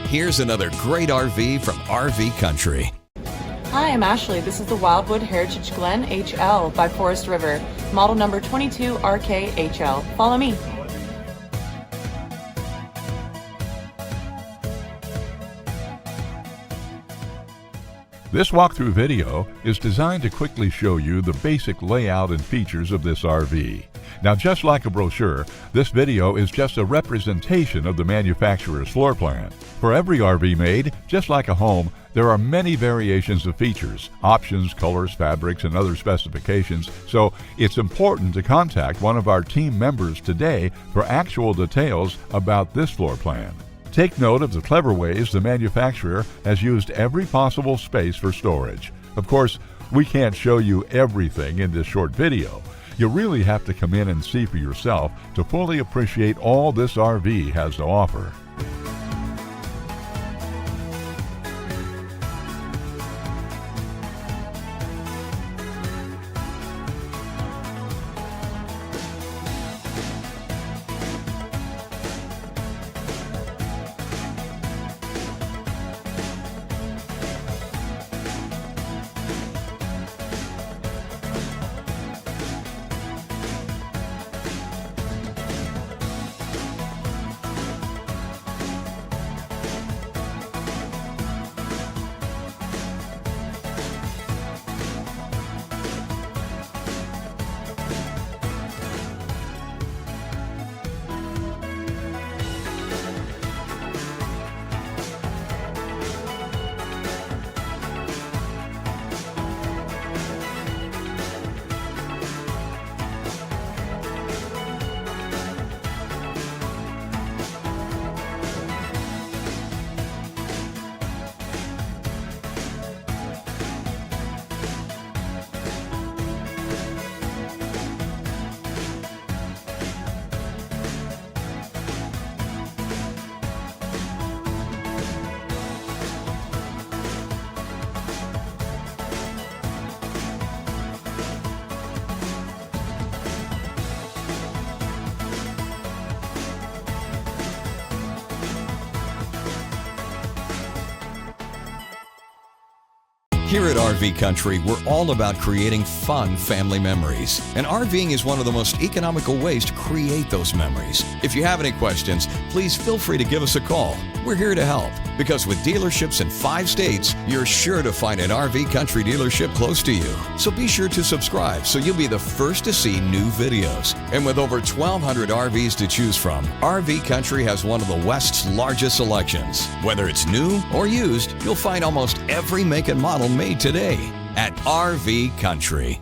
Here's another great RV from RV Country. Hi, I'm Ashley. This is the Wildwood Heritage Glen HL by Forest River, model number 22RKHL. Follow me. This walkthrough video is designed to quickly show you the basic layout and features of this RV. Now, just like a brochure, this video is just a representation of the manufacturer's floor plan. For every RV made, just like a home, there are many variations of features, options, colors, fabrics, and other specifications, so it's important to contact one of our team members today for actual details about this floor plan. Take note of the clever ways the manufacturer has used every possible space for storage. Of course, we can't show you everything in this short video. You really have to come in and see for yourself to fully appreciate all this RV has to offer. Here at RV Country, we're all about creating fun family memories. And RVing is one of the most economical ways to create those memories. If you have any questions, please feel free to give us a call. We're here to help, because with dealerships in 5 states, you're sure to find an RV Country dealership close to you. So be sure to subscribe so you'll be the first to see new videos. And with over 1,200 RVs to choose from, RV Country has one of the West's largest selections. Whether it's new or used, you'll find almost every make and model made today at RV Country.